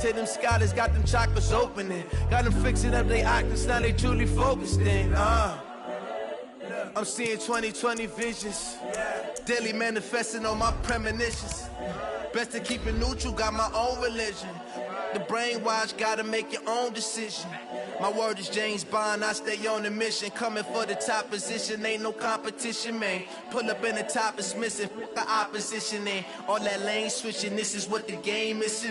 Say them scholars got them chakras opening. Got them fixing up they octaves, now they truly focused in. I'm seeing 2020 visions. Daily manifesting on my premonitions. Best to keep it neutral, got my own religion. The brainwash, gotta make your own decision. My word is James Bond, I stay on the mission. Coming for the top position, ain't no competition, man. Pull up in the top, it's missing, the opposition ain't. All that lane switching, this is what the game is.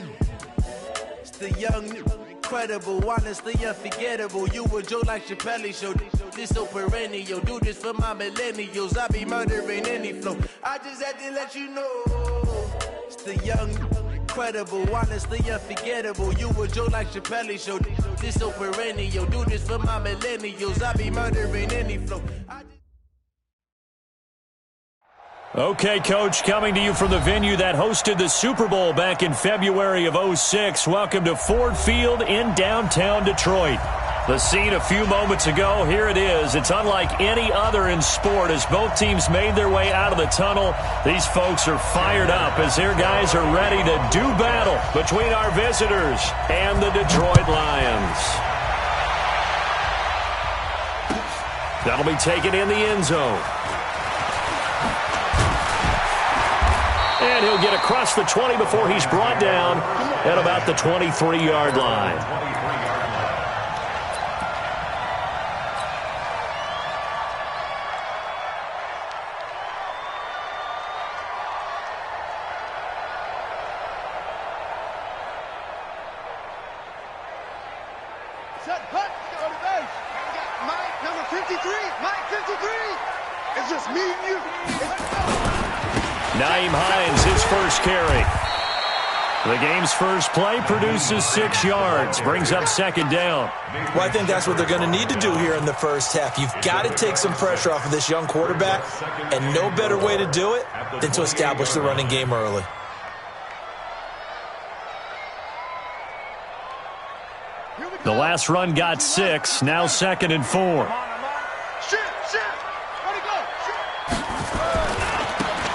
It's the young, incredible, honestly unforgettable. You a Joe like Chappelle show. This so perennial, do this for my millennials. I be murdering any flow. I just had to let you know. It's the young, incredible, honestly unforgettable. You a Joe like Chappelle show. This so perennial, do this for my millennials. I be murdering any flow. Okay, Coach, coming to you from the venue that hosted the Super Bowl back in February of '06. Welcome to Ford Field in downtown Detroit. The scene a few moments ago, here it is. It's unlike any other in sport as both teams made their way out of the tunnel. These folks are fired up as their guys are ready to do battle between our visitors and the Detroit Lions. That'll be taken in the end zone. And he'll get across the 20 before he's brought down at about the 23-yard line. Set, hut, go to base. We got Mike, number 53. Mike, 53. It's just me and you. Nyheim Hines, his first carry. The game's first play produces 6 yards, brings up second down. Well, I think that's what they're going to need to do here in the first half. You've got to take some pressure off of this young quarterback, and no better way to do it than to establish the running game early. The last run got 6, now 2nd and 4.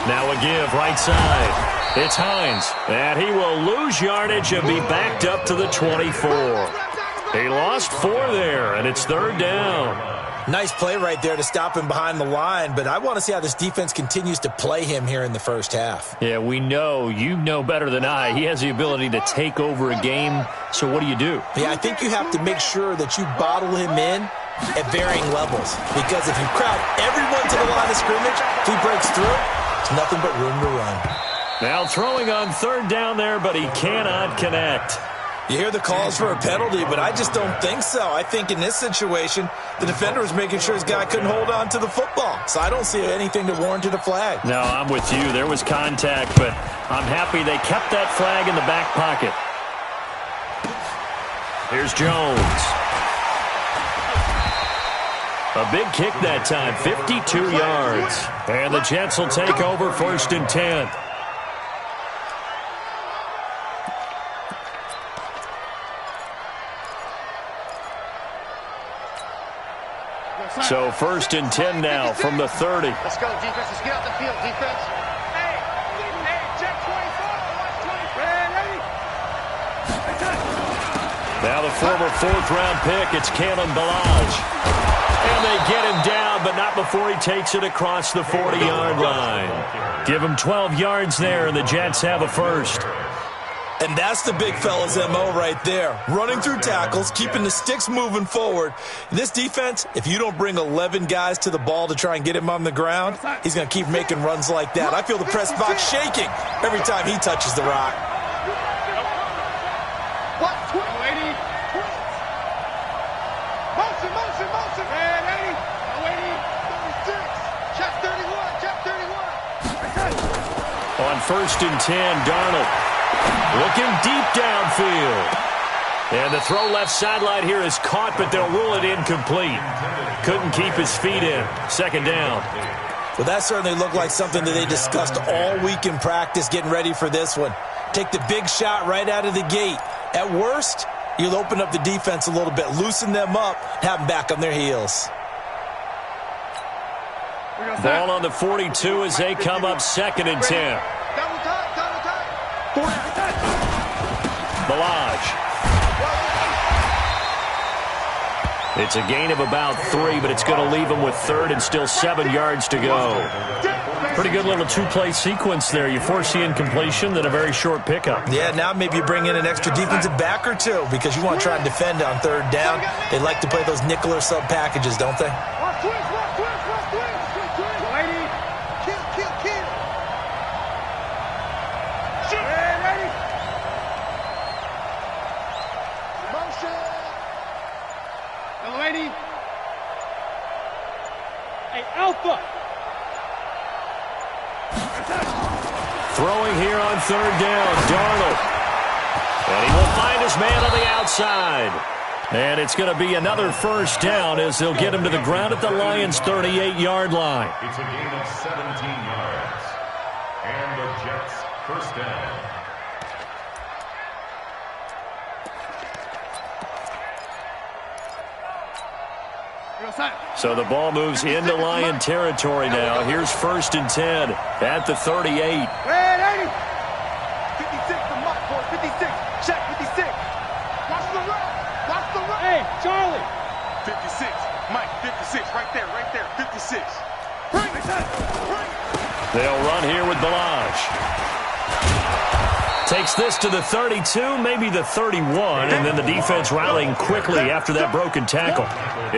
Now a give, right side. It's Hines, and he will lose yardage and be backed up to the 24. He lost 4 there, and it's 3rd down. Nice play right there to stop him behind the line, but I want to see how this defense continues to play him here in the first half. Yeah, we know. You know better than I. He has the ability to take over a game, so what do you do? Yeah, I think you have to make sure that you bottle him in at varying levels, because if you crowd everyone to the line of scrimmage, if he breaks through, there's nothing but room to run. Now throwing on 3rd down there, but he cannot connect. You hear the calls for a penalty, but I just don't think so. I think in this situation, the defender was making sure his guy couldn't hold on to the football. So I don't see anything that warranted a flag. No, I'm with you. There was contact, but I'm happy they kept that flag in the back pocket. Here's Jones. A big kick that time, 52 yards. And the Jets will take over 1st and 10. So 1st and 10 now from the 30. Let's go, defense. Let's get out the field, defense. Hey, check 24. Watch 24. Now the former 4th-round pick, it's Kalen Ballage. And they get him down, but not before he takes it across the 40-yard line. Give him 12 yards there, and the Jets have a first. And that's the big fella's MO right there. Running through tackles, keeping the sticks moving forward. This defense, if you don't bring 11 guys to the ball to try and get him on the ground, he's going to keep making runs like that. I feel the press box shaking every time he touches the rock. Motion. And 80. Check 31. Check 31. On 1st and 10, Darnold. Looking deep downfield. And the throw left sideline here is caught, but they'll rule it incomplete. Couldn't keep his feet in. 2nd down. Well, that certainly looked like something that they discussed all week in practice getting ready for this one. Take the big shot right out of the gate. At worst, you'll open up the defense a little bit, loosen them up, have them back on their heels. Ball on the 42 as they come up 2nd and 10. Double time. The Balaj. It's a gain of about 3, but it's going to leave him with third and still 7 yards to go. Pretty good little two-play sequence there. You force the incompletion, then a very short pickup. Yeah, now maybe you bring in an extra defensive back or two because you want to try and defend on third down. They like to play those nickel or sub packages, don't they? Alpha. Throwing here on third down, Darnold. And he will find his man on the outside. And it's going to be another first down as they'll get him to the ground at the Lions' 38-yard line. It's a gain of 17 yards. And the Jets first down. So the ball moves into Lion territory now. Here's 1st and 10 at the 38. 56 to Mike, boy. 56. Check 56. Watch the run. Watch the run. Hey, Charlie. 56. Mike, 56. Right there, right there. 56. Bring it. They'll run here with Balaj. Takes this to the 32, maybe the 31, and then the defense rallying quickly after that broken tackle.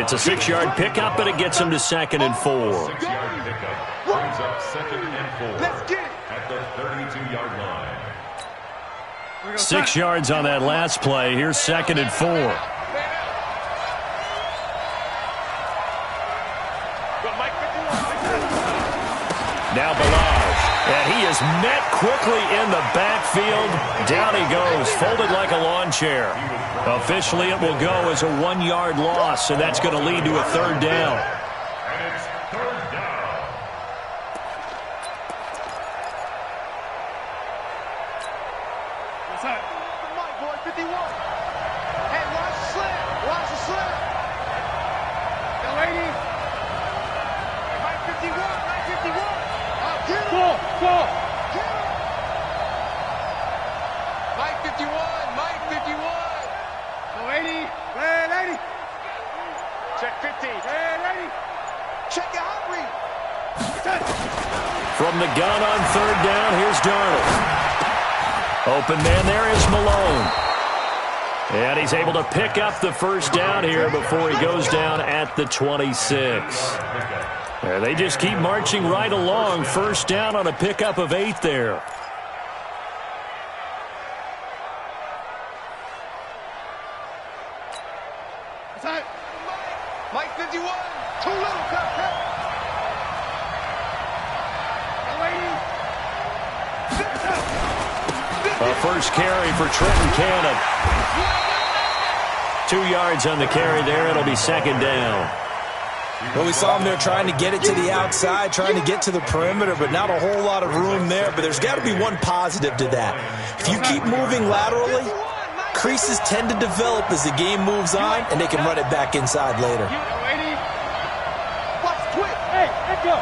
It's a 6-yard pickup, but it gets him to 2nd and 4. 6-yard pickup brings up 2nd and 4. Let's get it. At the 32-yard line. 6 yards on that last play. Here's 2nd and 4. Now Balaj. And he is met quickly in the backfield. Down he goes, folded like a lawn chair. Officially, it will go as a 1-yard loss, and that's going to lead to a third down. And it's third down. What's that? Mike, boy, 51. Hey, watch the slam. Watch the slam. The lady. Mike 51. Mike 51. Go. Mike 51. Mike 51. The lady. Hey, lady. Check 50. Hey, lady. Check your heart rate. From the gun on third down, here's Darnold. Open man there is Malone. And he's able to pick up the first down here before he goes down at the 26. They just keep marching right along. First down on a pickup of 8 there. Mike 51. Too little. A first carry for Trenton Cannon. 2 yards on the carry there. It'll be 2nd down. Well, we saw him there trying to get it to the outside, trying to get to the perimeter, but not a whole lot of room there. But there's got to be one positive to that. If you keep moving laterally, creases tend to develop as the game moves on, and they can run it back inside later. Hey, Echo.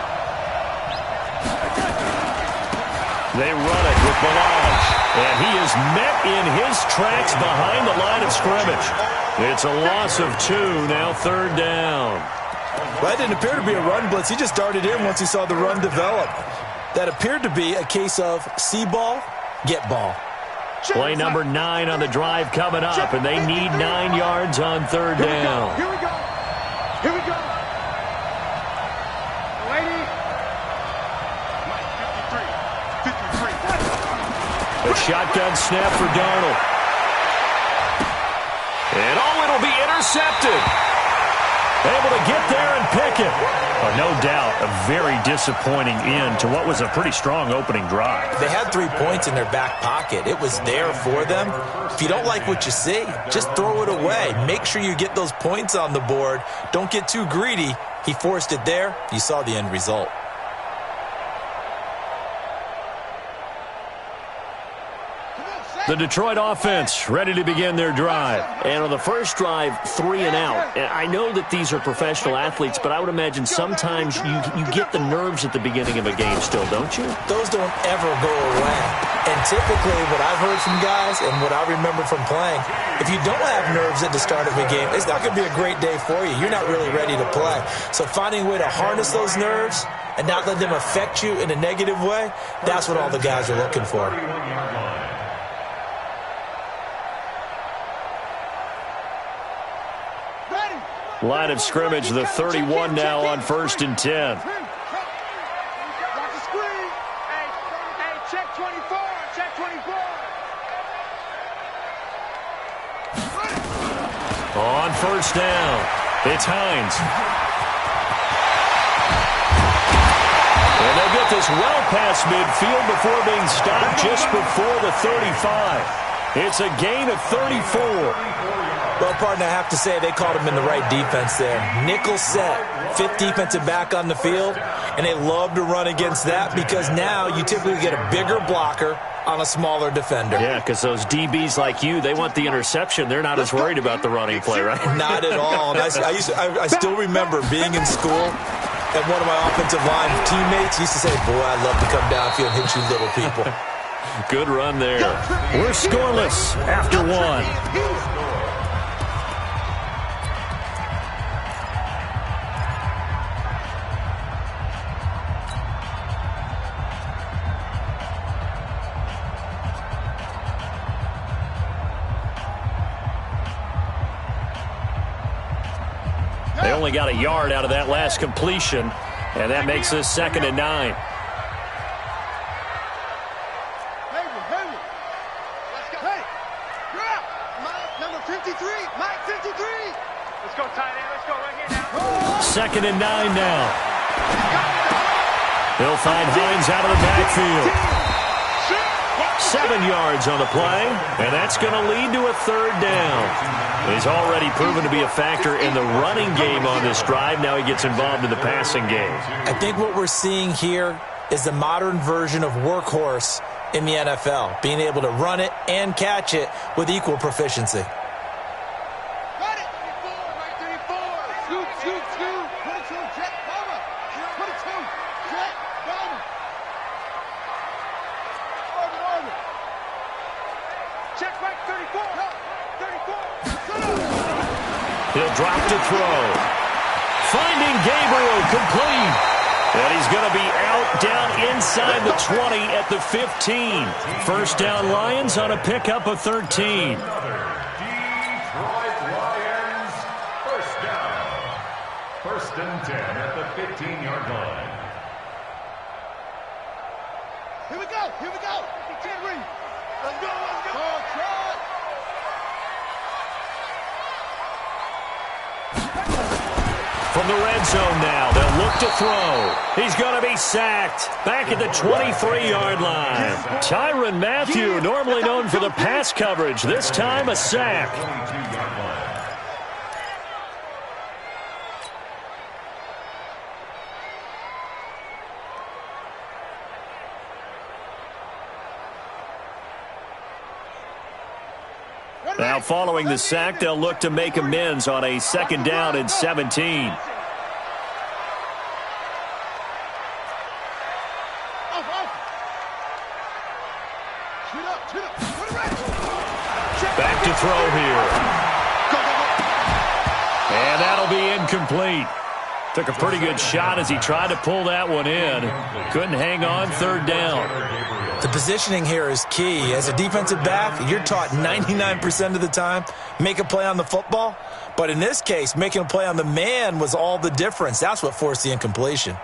They run it with Balaj. And he is met in his tracks behind the line of scrimmage. It's a loss of 2, now third down. Well, that didn't appear to be a run blitz. He just darted in once he saw the run develop. That appeared to be a case of see ball, get ball. Play number 9 on the drive coming up, and they need 9 yards on third down. Here we go. Here we go. Lady. Mike 53. A shotgun snap for Darnold. And it'll be intercepted. Able to get there and pick it. No doubt, a very disappointing end to what was a pretty strong opening drive. They had 3 points in their back pocket. It was there for them. If you don't like what you see, just throw it away. Make sure you get those points on the board. Don't get too greedy. He forced it there. You saw the end result. Come on, The Detroit offense ready to begin their drive. And on the first drive, 3 and out. And I know that these are professional athletes, but I would imagine sometimes you get the nerves at the beginning of a game still, don't you? Those don't ever go away. And typically what I've heard from guys and what I remember from playing, if you don't have nerves at the start of a game, it's not going to be a great day for you. You're not really ready to play. So finding a way to harness those nerves and not let them affect you in a negative way, that's what all the guys are looking for. Line of scrimmage, the 31 now on 1st and 10. Watch the screen. Hey, check 24. Check 24. On 1st down, it's Hines. And they'll get this well past midfield before being stopped just before the 35. It's a gain of 34. Well, partner, I have to say they called him in the right defense there. Nickel set, 5th defensive back on the field, and they love to run against that because now you typically get a bigger blocker on a smaller defender. Yeah, because those DBs like you, they want the interception. They're not as worried about the running play, right? Not at all. And I still remember being in school, and one of my offensive line teammates used to say, boy, I'd love to come downfield and hit you little people. Good run there. We're scoreless after 1. They only got a yard out of that last completion, and that makes this 2nd and 9. Let's go. Hey, you're out. Mike, number 53. Mike, 53. Let's go, tight end. Let's go right here now. 2nd and 9 now. They'll find Hines out of the backfield. 7 yards on the play, and that's going to lead to a 3rd down. He's already proven to be a factor in the running game on this drive. Now he gets involved in the passing game. I think what we're seeing here is the modern version of workhorse in the NFL, being able to run it and catch it with equal proficiency. Got it. 34. Scoop, scoop, scoop. 22, jet, cover. 22, jet, cover. Check right, 34. 34. He'll drop to throw. Finding Gabriel complete. And he's going to be out down inside the 20 at the 15. 1st down Lions on a pickup of 13. Detroit Lions, 1st down. 1st and 10 at the 15-yard line. Here we go. Here we go. Let's go. Let's go. Try. From the red zone now, they'll look to throw. He's going to be sacked back at the 23-yard line. Tyrann Mathieu, normally known for the pass coverage, this time a sack. 22-yard line. Now following the sack, they'll look to make amends on a 2nd down and 17. Back to throw here. And that'll be incomplete. Took a pretty good shot as he tried to pull that one in. Couldn't hang on, 3rd down. The positioning here is key. As a defensive back, you're taught 99% of the time, make a play on the football. But in this case, making a play on the man was all the difference. That's what forced the incompletion.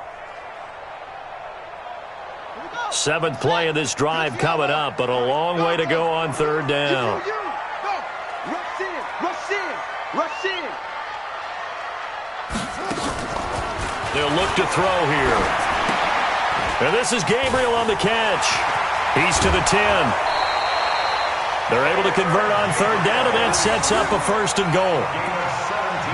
7th play of this drive coming up, but a long way to go on 3rd down. Rush in. Rush in. Rush in. They'll look to throw here. And this is Gabriel on the catch. He's to the 10. They're able to convert on 3rd down, and that sets up a 1st and goal.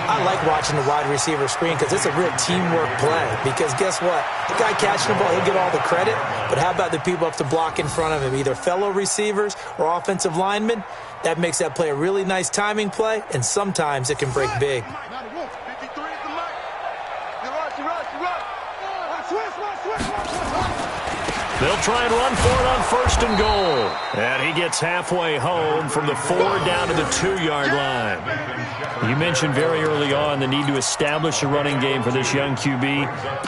I like watching the wide receiver screen because it's a real teamwork play. Because guess what? The guy catching the ball, he'll get all the credit. But how about the people up to block in front of him, either fellow receivers or offensive linemen? That makes that play a really nice timing play, and sometimes it can break big. They'll try and run for it on 1st and goal. And he gets halfway home from the 4 down to the 2-yard line. You mentioned very early on the need to establish a running game for this young QB.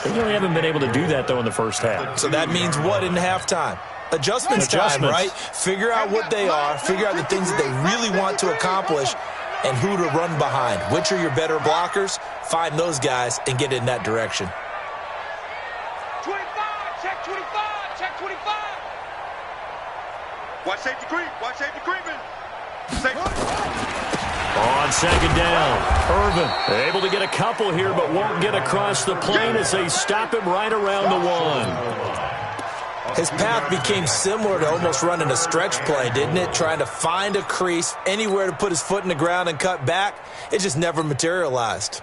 They really haven't been able to do that, though, in the first half. So that means what in halftime? Adjustments time, right? Figure out what they are, figure out the things that they really want to accomplish, and who to run behind. Which are your better blockers? Find those guys and get in that direction. 25, check 25, check 25. Watch safety creep, watch safety creeping. On 2nd down, Irvin able to get a couple here, but won't get across the plane as they stop him right around the 1. His path became similar to almost running a stretch play, didn't it? Trying to find a crease, anywhere to put his foot in the ground and cut back. It just never materialized.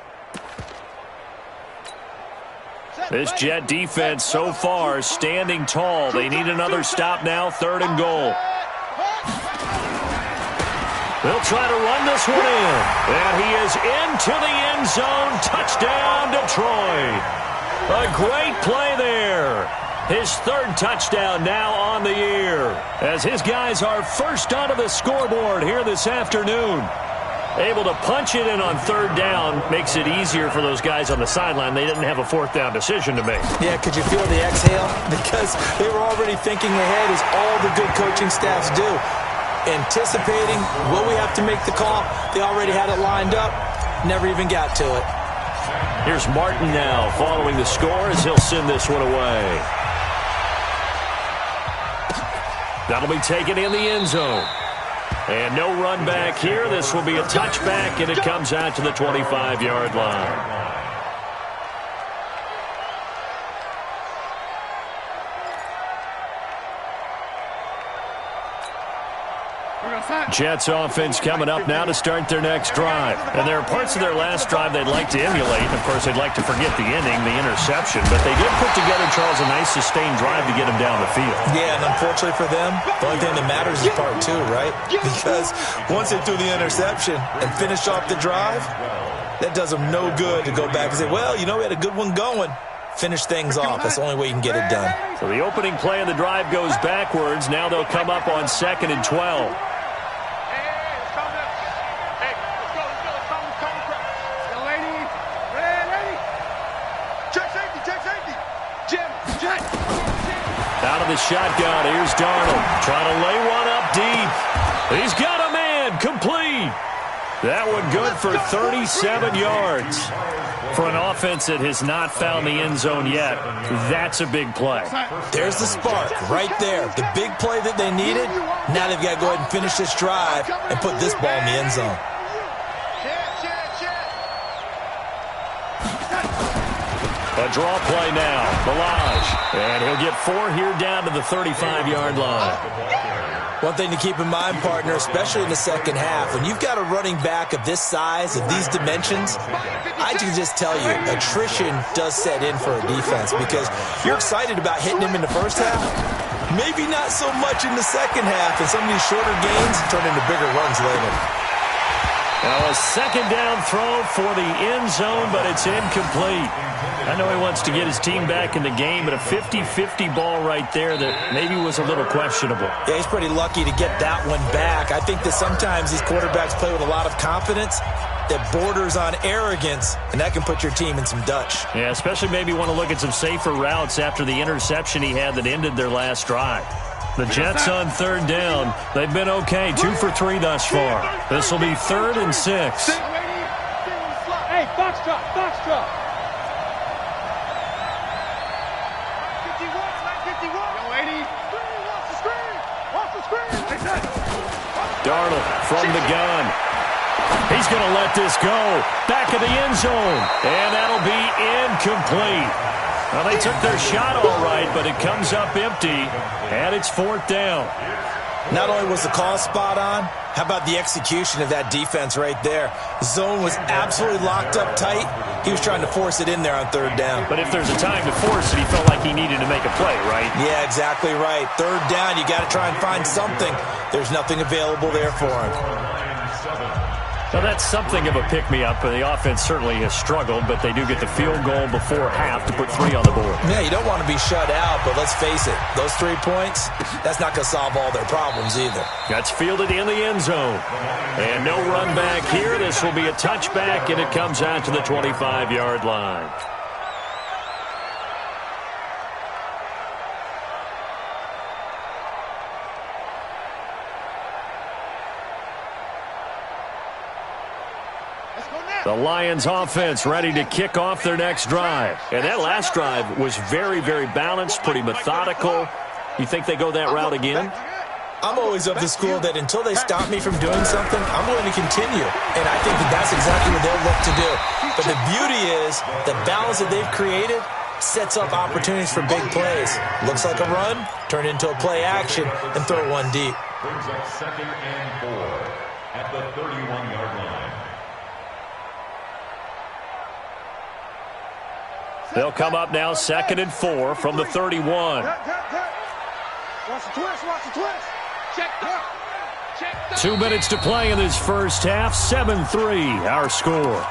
This Jet defense so far standing tall. They need another stop now, 3rd and goal. They'll try to run this one in. And he is into the end zone. Touchdown, Detroit. A great play there. His 3rd touchdown now on the year, as his guys are first onto the scoreboard here this afternoon. Able to punch it in on 3rd down makes it easier for those guys on the sideline. They didn't have a 4th down decision to make. Yeah, could you feel the exhale? Because they were already thinking ahead, as all the good coaching staffs do. Anticipating, will we have to make the call? They already had it lined up, never even got to it. Here's Martin now following the score as he'll send this one away. That'll be taken in the end zone. And no run back here. This will be a touchback, and it comes out to the 25-yard line. Jets offense coming up now to start their next drive. And there are parts of their last drive they'd like to emulate. Of course, they'd like to forget the ending, the interception. But they did put together, Charles, a nice sustained drive to get them down the field. Yeah, and unfortunately for them, the only thing that matters is part 2, right? Because once they threw the interception and finished off the drive, that does them no good to go back and say, well, you know, we had a good one going. Finish things off. That's the only way you can get it done. So the opening play of the drive goes backwards. Now they'll come up on 2nd and 12. Out of the shotgun, here's Darnold. Trying to lay one up deep. He's got a man, complete. That one good for 37 yards. For an offense that has not found the end zone yet, that's a big play. There's the spark right there. The big play that they needed. Now they've got to go ahead and finish this drive and put this ball in the end zone. A draw play now, Balaj. And he'll get 4 here down to the 35-yard line. One thing to keep in mind, partner, especially in the second half, when you've got a running back of this size, of these dimensions, I can just tell you, attrition does set in for a defense, because you're excited about hitting him in the first half, maybe not so much in the second half, and some of these shorter gains turn into bigger runs later. Now a 2nd down throw for the end zone, but it's incomplete. I know he wants to get his team back in the game, but a 50-50 ball right there that maybe was a little questionable. Yeah, he's pretty lucky to get that one back. I think that sometimes these quarterbacks play with a lot of confidence that borders on arrogance, and that can put your team in some Dutch. Yeah, especially maybe want to look at some safer routes after the interception he had that ended their last drive. The Jets on 3rd down. They've been okay, 2 for 3 thus far. This will be 3rd and 6. Hey, foxtrot, foxtrot. 51. Yo, 80. Watch the screen. Darnold from the gun. He's going to let this go. Back of the end zone. And that'll be incomplete. Well, they took their shot all right, but it comes up empty, and it's 4th down. Not only was the call spot on, how about the execution of that defense right there? Zone was absolutely locked up tight. He was trying to force it in there on third down. But if there's a time to force it, he felt like he needed to make a play, right? Yeah, exactly right. Third down, you got to try and find something. There's nothing available there for him. Now that's something of a pick-me-up. The offense certainly has struggled, but they do get the field goal before half to put 3 on the board. Yeah, you don't want to be shut out, but let's face it, those 3 points, that's not going to solve all their problems either. That's fielded in the end zone. And no run back here. This will be a touchback, and it comes out to the 25-yard line. The Lions offense ready to kick off their next drive. And that last drive was very, very balanced, pretty methodical. You think they go that route again? I'm always of the school that until they stop me from doing something, I'm going to continue. And I think that that's exactly what they'll look to do. But the beauty is the balance that they've created sets up opportunities for big plays. Looks like a run, turn into a play action, and throw one deep. Brings up 2nd and 4 at the 31-yard line. They'll come up now 2nd and 4 from the 31. Watch the twist, watch the twist. Check. 2 minutes to play in this first half. 7-3 our score.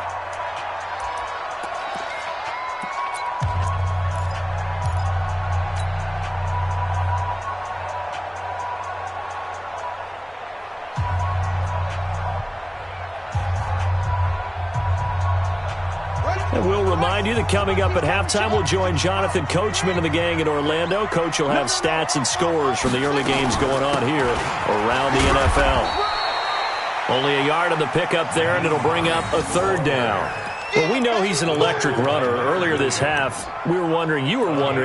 And we'll remind you that coming up at halftime, we'll join Jonathan Coachman and the gang in Orlando. Coach will have stats and scores from the early games going on here around the NFL. Only a yard on the pickup there, and it'll bring up a 3rd down. Well, we know he's an electric runner. Earlier this half, you were wondering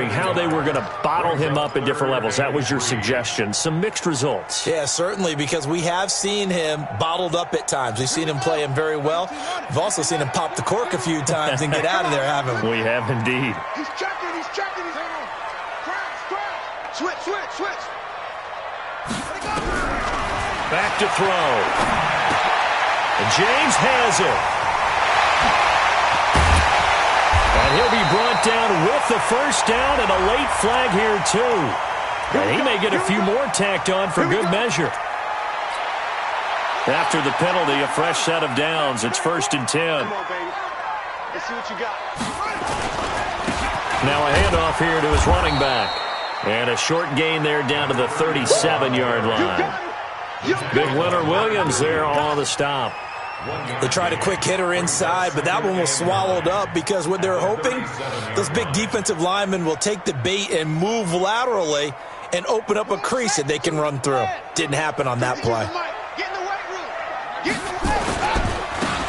how they were going to bottle him up at different levels. That was your suggestion. Some mixed results. Yeah, certainly, because we have seen him bottled up at times. We've seen him play him very well. We've also seen him pop the cork a few times and get out of there, haven't we? We have indeed. He's checking, he's on. Switch. Back to throw. And James has it. And he'll be brought down with the first down and a late flag here, too. And he may get a few more tacked on for good measure. After the penalty, a fresh set of downs. It's 1st and 10. Come on, baby. Let's see what you got. Now a handoff here to his running back. And a short gain there down to the 37-yard line. Big winner Williams there on the stop. They tried a quick hitter inside, but that one was swallowed up because what they're hoping, those big defensive linemen will take the bait and move laterally and open up a crease that they can run through. Didn't happen on that play.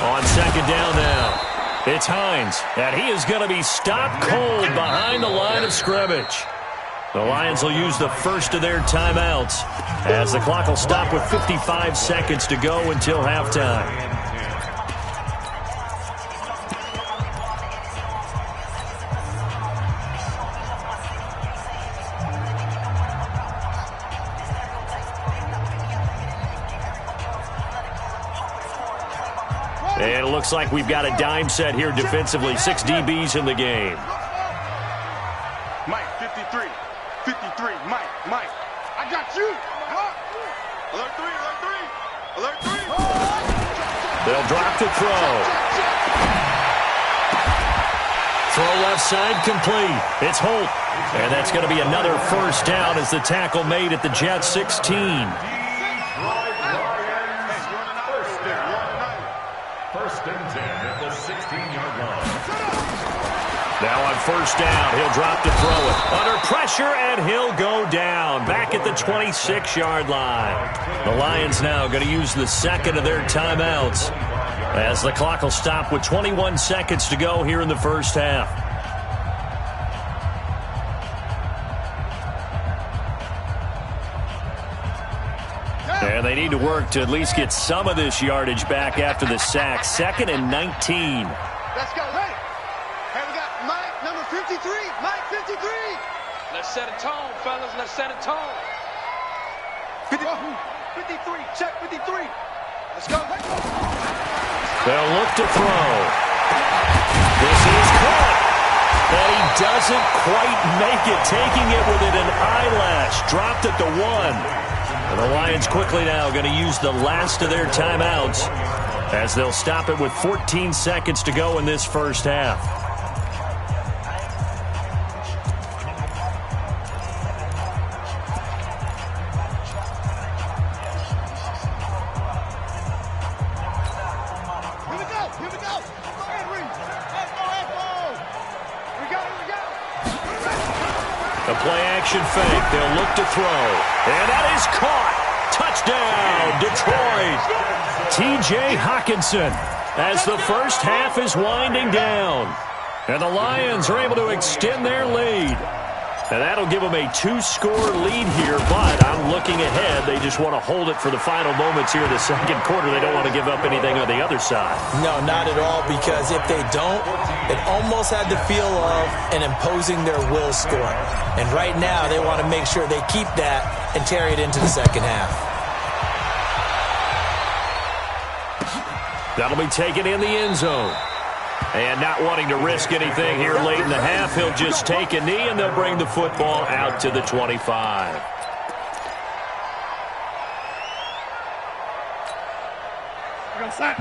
On 2nd down now, it's Hines, and he is going to be stopped cold behind the line of scrimmage. The Lions will use the first of their timeouts as the clock will stop with 55 seconds to go until halftime. And it looks like we've got a dime set here defensively. 6 DBs in the game. Mike, 53. Mike. I got you. Alert 3. They'll drop to throw. Throw left side complete. It's Holt. And that's going to be another first down as the tackle made at the Jets 16. First and 10 at the 16-yard line. Now on first down, he'll drop to throw it. Under pressure, and he'll go down. Back at the 26-yard line. The Lions now going to use the second of their timeouts as the clock will stop with 21 seconds to go here in the first half. And they need to work to at least get some of this yardage back after the sack. 2nd and 19. Let's go. Hey, we got Mike, number 53. Mike, 53. Let's set a tone, fellas. Let's set a tone. 53, check 53. Let's go. They'll look to throw. This is caught. And he doesn't quite make it, taking it within an eyelash. Dropped at the 1. And the Lions quickly now going to use the last of their timeouts as they'll stop it with 14 seconds to go in this first half. A play-action fake. They'll look to throw. And that is caught. Touchdown, Detroit. T.J. Hockenson as the first half is winding down. And the Lions are able to extend their lead. And that'll give them a 2-score lead here, but I'm looking ahead. They just want to hold it for the final moments here in the second quarter. They don't want to give up anything on the other side. No, not at all, because if they don't, it almost had the feel of an imposing their will score. And right now, they want to make sure they keep that and carry it into the second half. That'll be taken in the end zone. And not wanting to risk anything here late in the half, he'll just take a knee, and they'll bring the football out to the 25.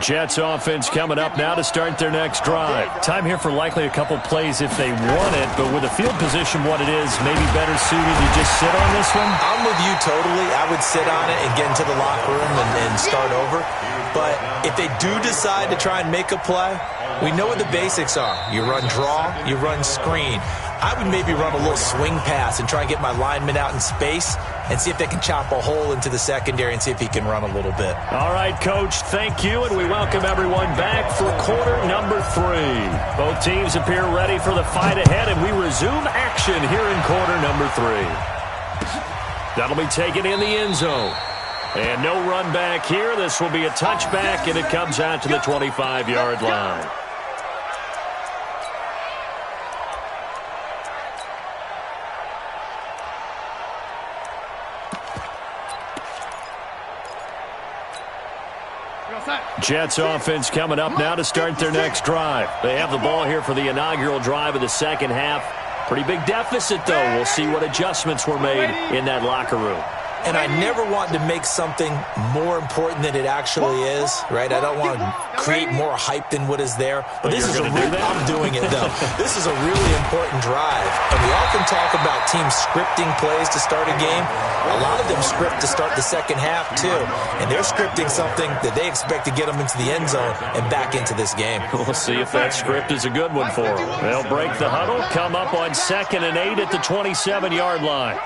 Jets offense coming up now to start their next drive. Time here for likely a couple plays if they want it, but with the field position what it is, maybe better suited to just sit on this one? I'm with you totally. I would sit on it and get into the locker room and start over. But if they do decide to try and make a play, we know what the basics are. You run draw, you run screen. I would maybe run a little swing pass and try and get my lineman out in space and see if they can chop a hole into the secondary and see if he can run a little bit. All right, Coach, thank you, and we welcome everyone back for quarter number 3. Both teams appear ready for the fight ahead, and we resume action here in quarter number 3. That'll be taken in the end zone. And no run back here. This will be a touchback, and it comes out to the 25-yard line. Jets offense coming up now to start their next drive. They have the ball here for the inaugural drive of the second half. Pretty big deficit, though. We'll see what adjustments were made in that locker room. And I never want to make something more important than it actually is, right? I don't want to create more hype than what is there. But this is I'm doing it, though. This is a really important drive. And we often talk about teams scripting plays to start a game. A lot of them script to start the second half, too. And they're scripting something that they expect to get them into the end zone and back into this game. We'll see if that script is a good one for them. They'll break the huddle, come up on 2nd and 8 at the 27-yard line.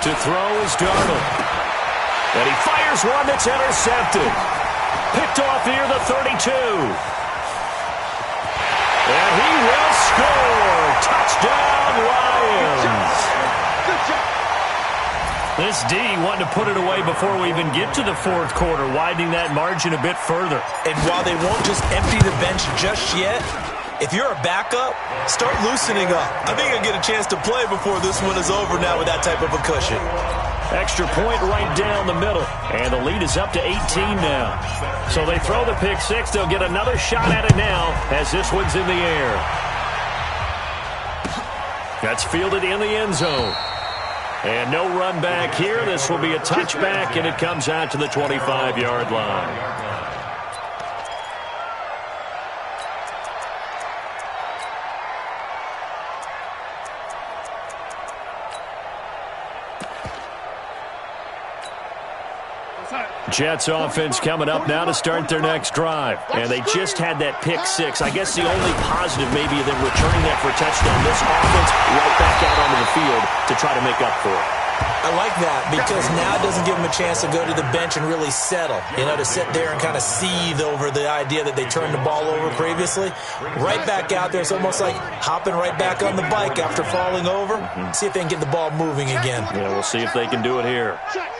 To throw is Darnold. And he fires one that's intercepted. Picked off near the 32. And he will score. Touchdown, Lions. This D wanting to put it away before we even get to the fourth quarter, widening that margin a bit further. And while they won't just empty the bench just yet, if you're a backup, start loosening up. I think you'll get a chance to play before this one is over now with that type of a cushion. Extra point right down the middle. And the lead is up to 18 now. So they throw the pick six. They'll get another shot at it now as this one's in the air. That's fielded in the end zone. And no run back here. This will be a touchback, and it comes out to the 25-yard line. Jets offense coming up now to start their next drive. And they just had that pick six. I guess the only positive maybe of them returning that for a touchdown. This offense right back out onto the field to try to make up for it. I like that because now it doesn't give them a chance to go to the bench and really settle. You know, to sit there and kind of seethe over the idea that they turned the ball over previously. Right back out there. It's almost like hopping right back on the bike after falling over. See if they can get the ball moving again. Yeah, we'll see if they can do it here. Check.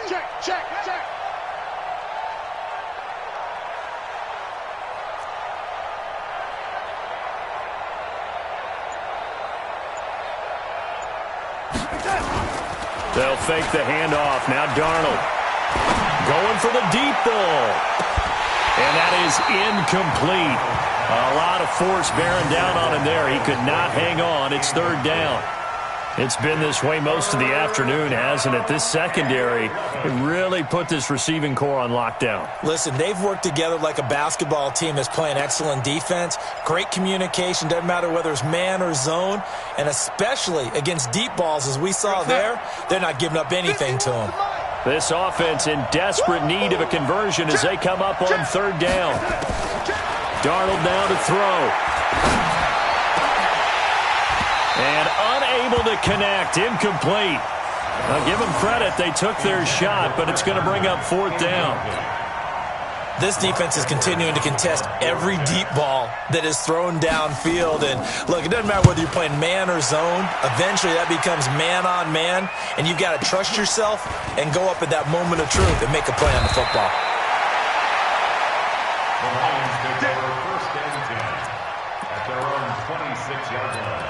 They'll fake the handoff. Now Darnold going for the deep ball. And that is incomplete. A lot of force bearing down on him there. He could not hang on. It's third down. It's been this way most of the afternoon, hasn't it? This secondary really put this receiving core on lockdown. Listen, they've worked together like a basketball team that's playing excellent defense. Great communication, doesn't matter whether it's man or zone. And especially against deep balls, as we saw there, they're not giving up anything to them. This offense in desperate need of a conversion as they come up on third down. Darnold now to throw. And unable to connect. Incomplete. I'll give them credit. They took their shot, but it's going to bring up fourth down. This defense is continuing to contest every deep ball that is thrown downfield. And, look, it doesn't matter whether you're playing man or zone. Eventually that becomes man on man, and you've got to trust yourself and go up at that moment of truth and make a play on the football. The Lions take over first and 10 at their own 26-yard line.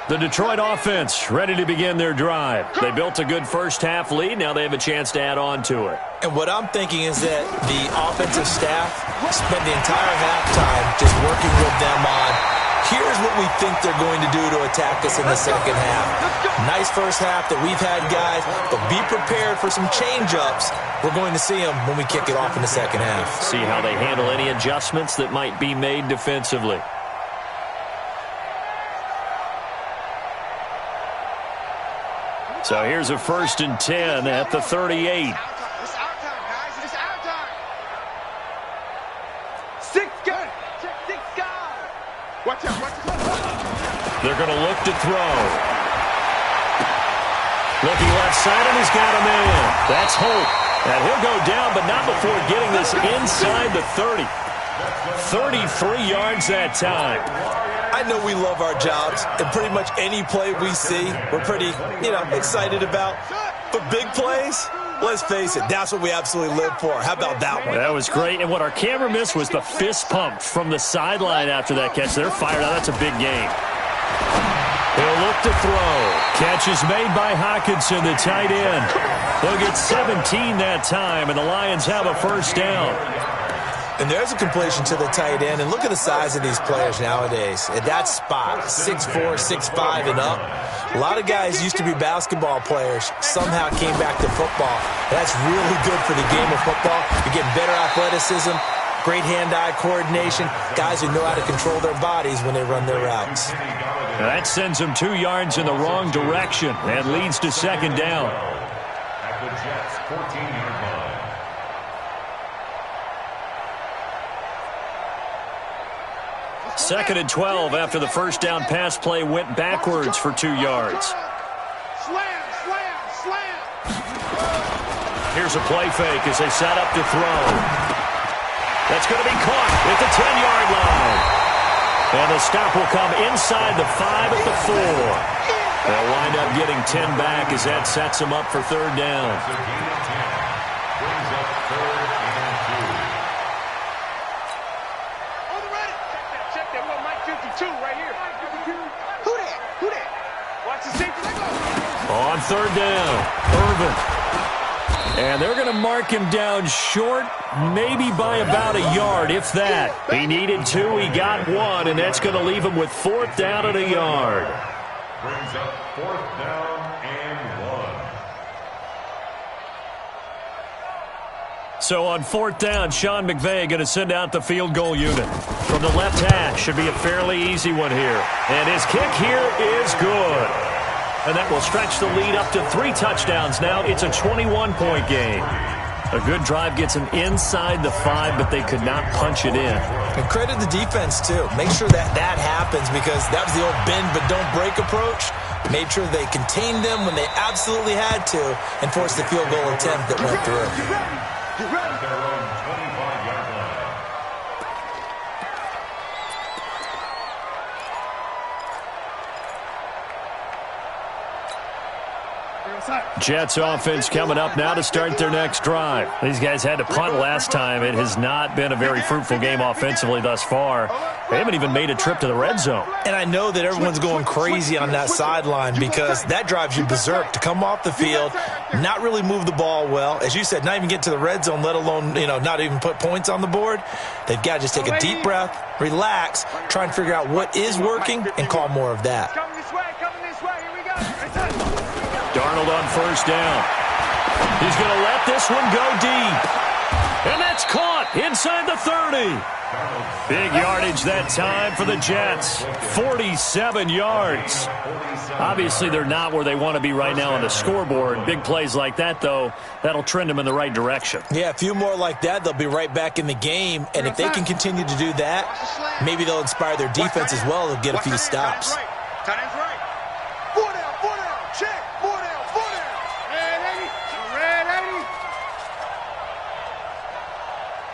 The Detroit offense ready to begin their drive. They built a good first-half lead. Now they have a chance to add on to it. And what I'm thinking is that the offensive staff spent the entire halftime just working with them on, here's what we think they're going to do to attack us in the second half. Nice first half that we've had, guys, but be prepared for some change-ups. We're going to see them when we kick it off in the second half. See how they handle any adjustments that might be made defensively. So here's a 1st and 10 at the 38. It's our time, guys. It's our time. 6 guys. 6 guys. Watch out. Watch out. They're going to look to throw. Looking left side, and he's got a man. That's Holt. And he'll go down, but not before getting this inside the 30. 33 yards that time. I know we love our jobs, and pretty much any play we see, we're pretty, excited about. But big plays, let's face it, that's what we absolutely live for. How about that one? That was great. And what our camera missed was the fist pump from the sideline after that catch. They're fired out. That's a big game. He'll look to throw. Catch is made by Hockenson, the tight end. They'll get 17 that time, and the Lions have a first down. And there's a completion to the tight end. And look at the size of these players nowadays. At that spot, 6'4", 6'5", and up. A lot of guys used to be basketball players, somehow came back to football. That's really good for the game of football. You get better athleticism, great hand-eye coordination, guys who know how to control their bodies when they run their routes. Now that sends them 2 yards in the wrong direction and leads to second down. At the Jets' 14-yard line. Second and 12 after the first down pass play went backwards for 2 yards. Slam, slam, slam. Here's a play fake as they set up to throw. That's going to be caught at the 10-yard line. And the stop will come inside the 5 at the 4. They'll wind up getting 10 back as that sets them up for third down. So gain of 10 brings up 3rd and 2. On the ready. Check that. Well, Mike 52 right here. Who that? Who that? Watch the safety. On third down, Irvin. And they're going to mark him down short, maybe by about a yard, if that. He needed 2, he got 1, and that's going to leave him with fourth down and a yard. Brings up 4th down and 1. So on fourth down, Sean McVay going to send out the field goal unit. From the left hash, should be a fairly easy one here. And his kick here is good. And that will stretch the lead up to 3 touchdowns now. It's a 21-point game. A good drive gets them inside the 5, but they could not punch it in. And credit the defense, too. Make sure that happens because that was the old bend but don't break approach. Made sure they contained them when they absolutely had to and forced the field goal attempt that went through. At their own 25-yard line. Jets offense coming up now to start their next drive. These guys had to punt last time. It has not been a very fruitful game offensively thus far. They haven't even made a trip to the red zone. And I know that everyone's going crazy on that sideline because that drives you berserk to come off the field, not really move the ball well. As you said, not even get to the red zone, let alone, not even put points on the board. They've got to just take a deep breath, relax, try and figure out what is working and call more of that. Coming this way, here we go. Darnold on first down. He's going to let this one go deep. And that's caught inside the 30. Big yardage that time for the Jets. 47 yards. Obviously, they're not where they want to be right now on the scoreboard. Big plays like that, though, that'll trend them in the right direction. Yeah, a few more like that, they'll be right back in the game. And if they can continue to do that, maybe they'll inspire their defense as well. They'll get a few stops. Tight end's right. 4 down, check. 4 down. Red 80.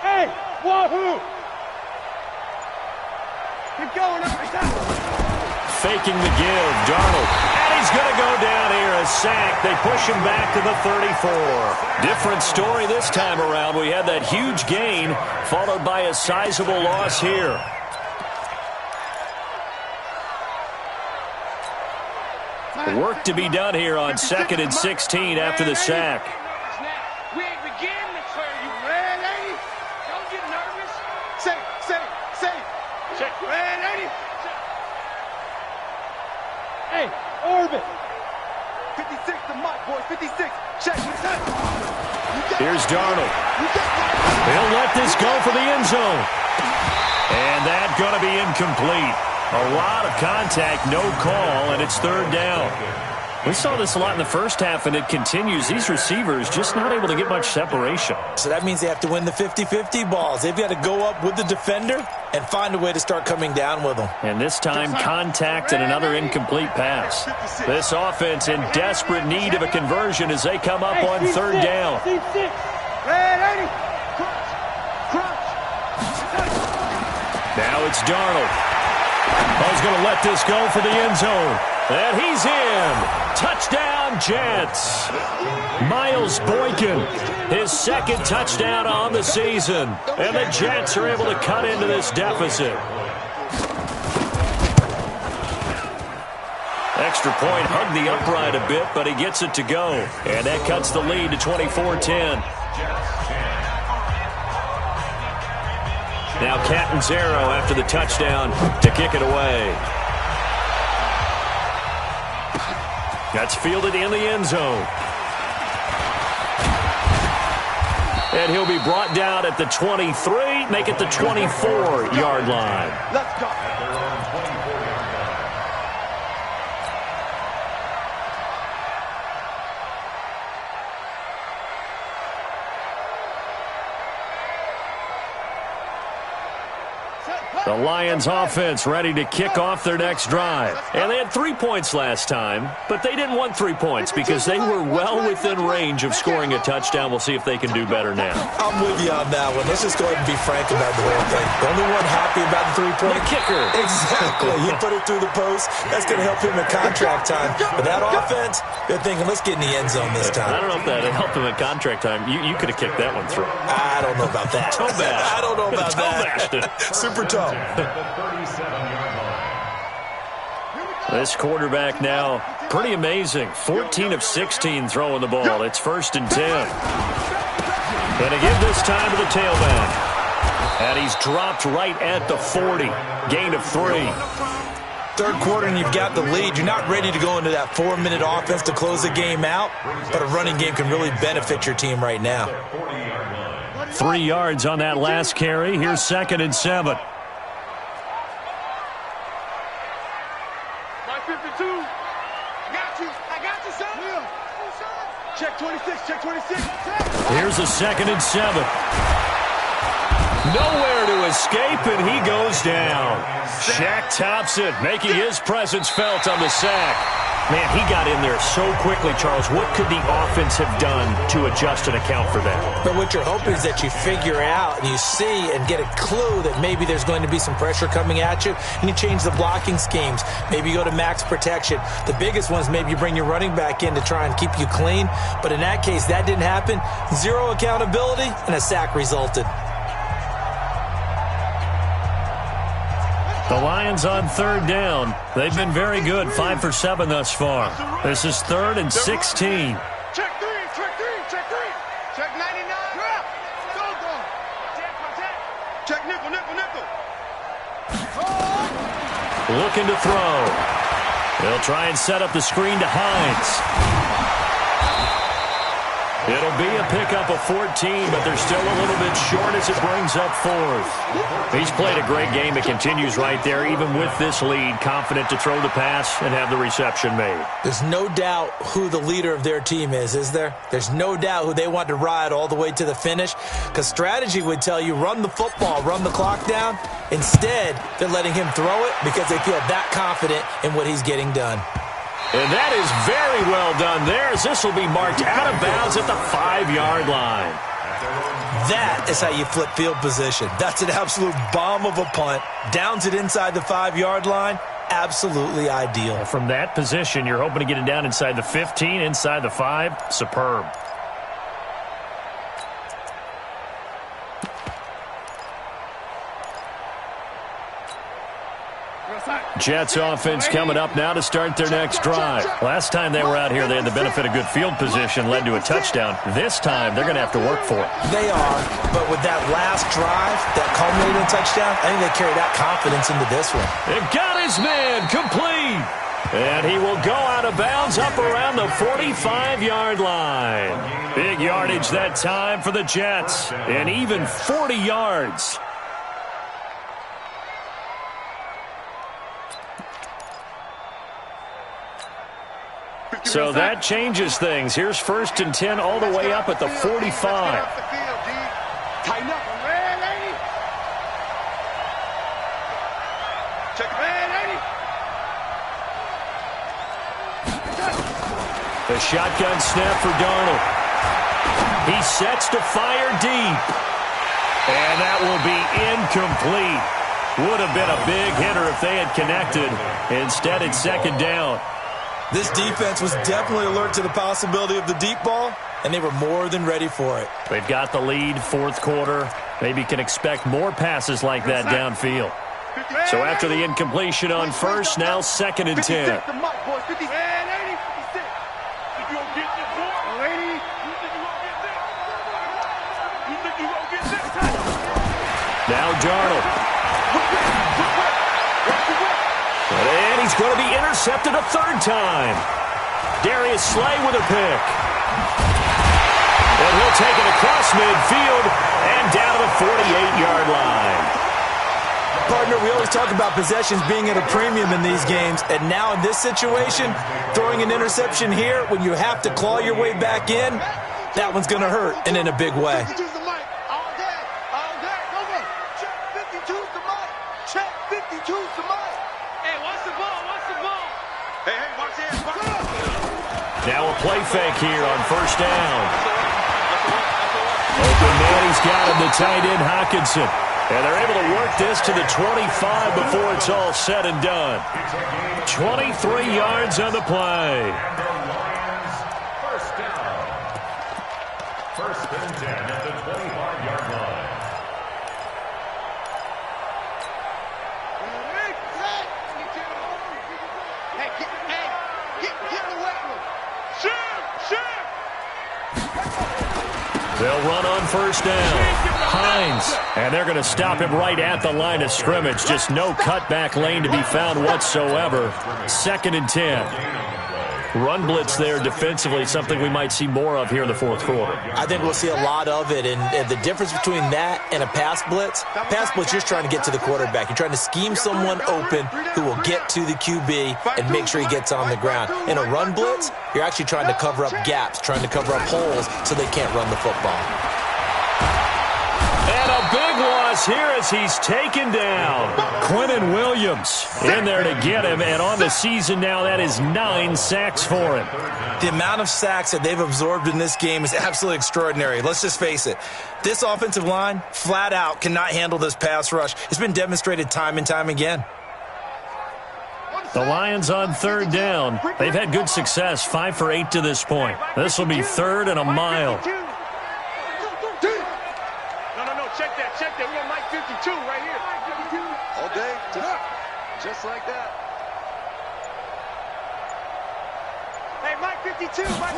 Hey, wahoo! Keep going, up the top. Faking the give, Darnold. And he's going to go down here, a sack. They push him back to the 34. Different story this time around. We had that huge gain, followed by a sizable loss here. Work to be done here on 2nd and 16 after the sack. We ain't beginning to turn you. Red 80. Don't get nervous. Say. Check. Red 80. Hey, orbit! 56 to Mike, boys. 56. Check. Here's Darnold. He'll let this go for the end zone. And that's going to be incomplete. A lot of contact, no call, and it's 3rd down. We saw this a lot in the first half, and it continues. These receivers just not able to get much separation. So that means they have to win the 50-50 balls. They've got to go up with the defender and find a way to start coming down with them. And this time, contact and another incomplete pass. This offense in desperate need of a conversion as they come up on 3rd down. Red 80. Crunch. Now it's Darnold. He's going to let this go for the end zone. And he's in. Touchdown, Jets. Miles Boykin, his 2nd touchdown on the season. And the Jets are able to cut into this deficit. Extra point hugged the upright a bit, but he gets it to go. And that cuts the lead to 24-10. Now Catanzaro after the touchdown to kick it away. That's fielded in the end zone. And he'll be brought down at the 23, make it the 24-yard line. Let's go. The Lions offense ready to kick off their next drive. And they had 3 points last time, but they didn't want 3 points because they were well within range of scoring a touchdown. We'll see if they can do better now. I'm with you on that one. Let's just go ahead and be frank about the whole thing. The only one happy about the 3-point kicker. Exactly. He put it through the post. That's going to help him in contract time. But that offense, they're thinking, let's get in the end zone this time. I don't know if that helped him in contract time. You could have kicked that one through. I don't know about that. Toe bash. I don't know about that. Super toe. This quarterback now, pretty amazing. 14 of 16 throwing the ball. It's 1st and 10. Going to give this time to the tailback. And he's dropped right at the 40. Gain of 3. 3rd quarter and you've got the lead. You're not ready to go into that 4-minute offense to close the game out, but a running game can really benefit your team right now. 3 yards on that last carry. Here's 2nd and 7. 52. I got you, son. Check 26, check 26. Here's a 2nd and 7. Nowhere to escape, and he goes down. Shaq Thompson making his presence felt on the sack. Man, he got in there so quickly, Charles. What could the offense have done to adjust and account for that? But what you're hoping is that you figure out and you see and get a clue that maybe there's going to be some pressure coming at you, and you change the blocking schemes. Maybe you go to max protection. The biggest one is maybe you bring your running back in to try and keep you clean. But in that case, that didn't happen. Zero accountability, and a sack resulted. The Lions on third down. They've been very good, 5 for 7 thus far. This is 3rd and 16. Check 3, check 3, check 3. Check 99. Go. Check nickel. Looking to throw. They'll try and set up the screen to Hines. It'll be a pickup of 14, but they're still a little bit short as it brings up 4th. He's played a great game. It continues right there, even with this lead, confident to throw the pass and have the reception made. There's no doubt who the leader of their team is there? There's no doubt who they want to ride all the way to the finish, because strategy would tell you run the football, run the clock down. Instead, they're letting him throw it because they feel that confident in what he's getting done. And that is very well done there, as this will be marked out of bounds at the 5-yard line. That is how you flip field position. That's an absolute bomb of a punt. Downs it inside the 5-yard line. Absolutely ideal. From that position, you're hoping to get it down inside the 15, inside the 5. Superb. Jets offense coming up now to start their next drive. Last time they were out here, they had the benefit of good field position, led to a touchdown. This time, they're going to have to work for it. They are, but with that last drive, that culminating touchdown, I think they carry that confidence into this one. It got his man complete. And he will go out of bounds up around the 45-yard line. Big yardage that time for the Jets, and even 40 yards. So that changes things. Here's 1st and 10 all the way up at the 45. Tighten up. Ready? Check it. Ready? The shotgun snap for Darnold. He sets to fire deep. And that will be incomplete. Would have been a big hitter if they had connected. Instead, it's 2nd down. This defense was definitely alert to the possibility of the deep ball, and they were more than ready for it. They've got the lead, 4th quarter. Maybe can expect more passes like that downfield. So after the incompletion on 1st, now 2nd and 10. Now Darnold. And he's going to be intercepted a 3rd time. Darius Slay with a pick. And he'll take it across midfield and down to the 48-yard line. Partner, we always talk about possessions being at a premium in these games, and now in this situation, throwing an interception here when you have to claw your way back in, that one's going to hurt, and in a big way. Now a play fake here on 1st down. Open man, he's got him, the tight end Hockenson. And they're able to work this to the 25 before it's all said and done. 23 yards on the play. First down. 1st and 10 at the 25-yard line. They'll run on 1st down. Hines. And they're going to stop him right at the line of scrimmage. Just no cutback lane to be found whatsoever. 2nd and 10. Run blitz there defensively, something we might see more of here in the 4th quarter. I think we'll see a lot of it, and the difference between that and a pass blitz, you're just trying to get to the quarterback. You're trying to scheme someone open who will get to the QB and make sure he gets on the ground. In a run blitz, you're actually trying to cover up gaps, trying to cover up holes so they can't run the football. And a big one loss here as he's taken down. Quentin Williams in there to get him, and on the season now, that is 9 sacks for him. The amount of sacks that they've absorbed in this game is absolutely extraordinary. Let's just face it. This offensive line, flat out, cannot handle this pass rush. It's been demonstrated time and time again. The Lions on 3rd down. They've had good success, 5 for 8 to this point. This will be 3rd and a mile. No, check that. We got Mike 52 right here. All day, just like that. Hey, Mike 52, Mike.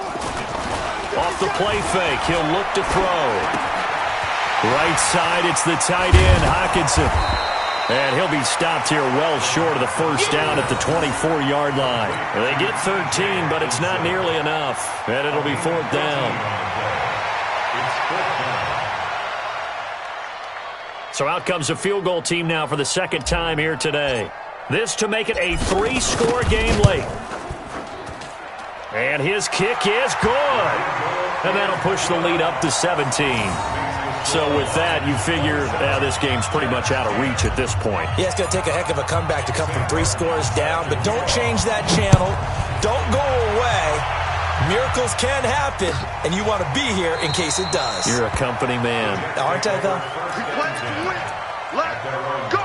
Off the play fake, he'll look to throw. Right side, it's the tight end, Hockenson. And he'll be stopped here well short of the first down at the 24-yard line. They get 13, but it's not nearly enough. And it'll be 4th down. So out comes a field goal team now for the 2nd time here today. This to make it a 3-score game late. And his kick is good. And that'll push the lead up to 17. So with that, you figure this game's pretty much out of reach at this point. Yeah, it's going to take a heck of a comeback to come from 3 scores down, but don't change that channel. Don't go away. Miracles can happen, and you want to be here in case it does. You're a company man. Aren't I, though? Let's go.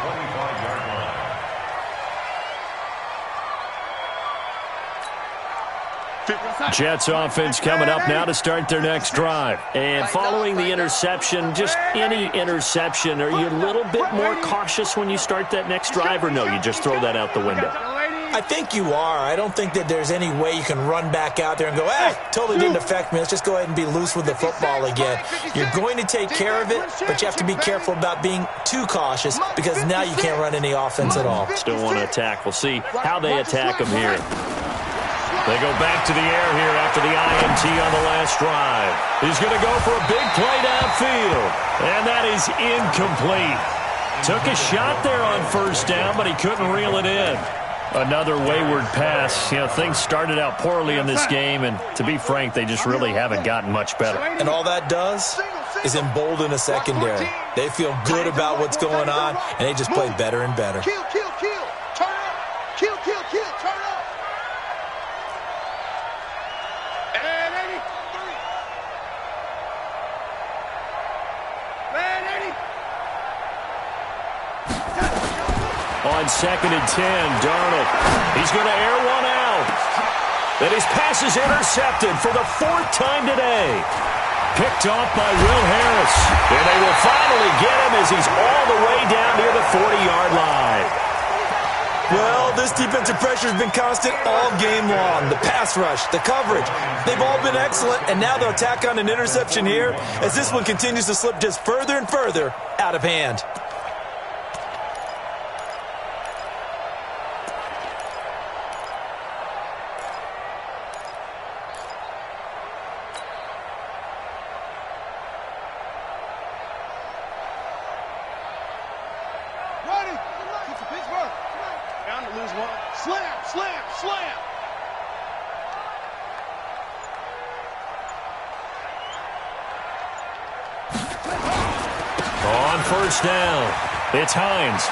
Jets offense coming up now to start their next drive. And following the interception, just any interception, are you a little bit more cautious when you start that next drive, or no, you just throw that out the window? I think you are. I don't think that there's any way you can run back out there and go, hey, totally didn't affect me. Let's just go ahead and be loose with the football again. You're going to take care of it, but you have to be careful about being too cautious because now you can't run any offense at all. Still want to attack. We'll see how they attack them here. They go back to the air here after the INT on the last drive. He's going to go for a big play downfield, and that is incomplete. Took a shot there on 1st down, but he couldn't reel it in. Another wayward pass. You know, things started out poorly in this game, and to be frank, they just really haven't gotten much better. And all that does is embolden a secondary. They feel good about what's going on, and they just play better and better. Kill. Turn up. Kill. Turn up. And 80. On 2nd and 10, Darnold. He's going to air one out. And his pass is intercepted for the 4th time today. Picked off by Will Harris. And they will finally get him as he's all the way down near the 40-yard line. Well, this defensive pressure has been constant all game long. The pass rush, the coverage, they've all been excellent, and now they'll tack on an interception here as this one continues to slip just further and further out of hand. Slam. On 1st down, it's Hines.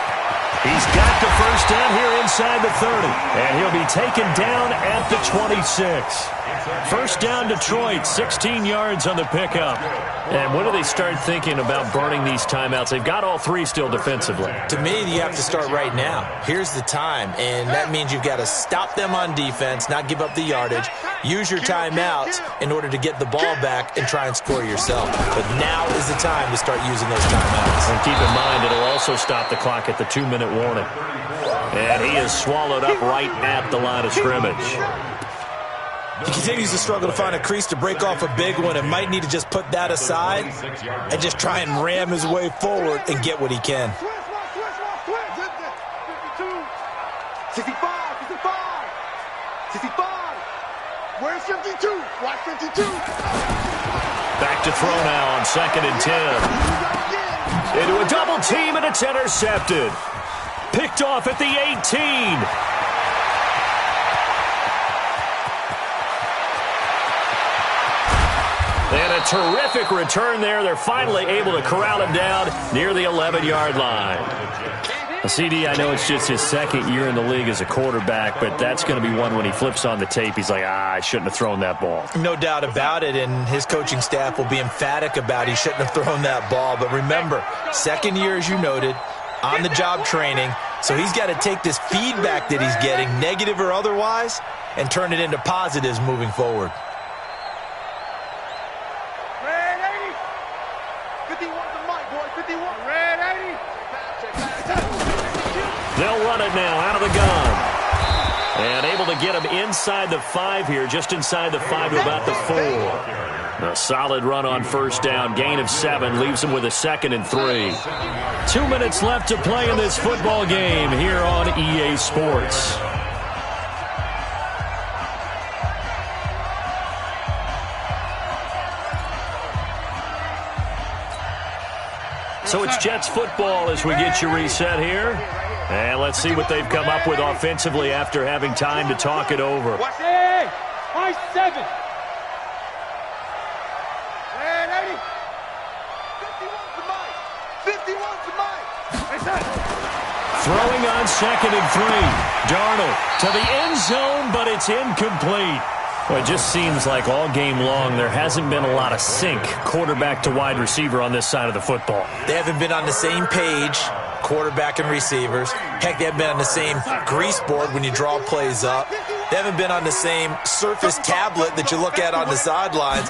He's got the 1st down here inside the 30, and he'll be taken down at the 26. 1st down, Detroit, 16 yards on the pickup. And when do they start thinking about burning these timeouts? They've got all 3 still defensively. To me, you have to start right now. Here's the time, and that means you've got to stop them on defense, not give up the yardage, use your timeouts in order to get the ball back and try and score yourself. But now is the time to start using those timeouts. And keep in mind, it'll also stop the clock at the 2-minute warning. And he is swallowed up right at the line of scrimmage. He continues to struggle to find a crease to break off a big one and might need to just put that aside and just try and ram his way forward and get what he can. 65. Where's 52? Watch 52. Back to throw now on 2nd and 10. Into a double team, and it's intercepted. Picked off at the 18. And a terrific return there. They're finally able to corral him down near the 11-yard line. CD, I know it's just his second year in the league as a quarterback, but that's going to be one when he flips on the tape, he's like, I shouldn't have thrown that ball. No doubt about it, and his coaching staff will be emphatic about he shouldn't have thrown that ball. But remember, second year, as you noted, on-the-job training, so he's got to take this feedback that he's getting, negative or otherwise, and turn it into positives moving forward. They'll run it now out of the gun. And able to get him inside the 5 here, just inside the 5 to about the 4. A solid run on first down. Gain of 7 leaves him with a 2nd and 3. 2 minutes left to play in this football game here on EA Sports. So it's Jets football as we get you reset here. And let's see what they've come up with offensively after having time to talk it over. Hey, high 7. Throwing on 2nd and 3. Darnold to the end zone, but it's incomplete. Well, it just seems like all game long there hasn't been a lot of sync quarterback to wide receiver on this side of the football. They haven't been on the same page, quarterback and receivers. Heck, they haven't been on the same grease board when you draw plays up. They haven't been on the same Surface tablet that you look at on the sidelines.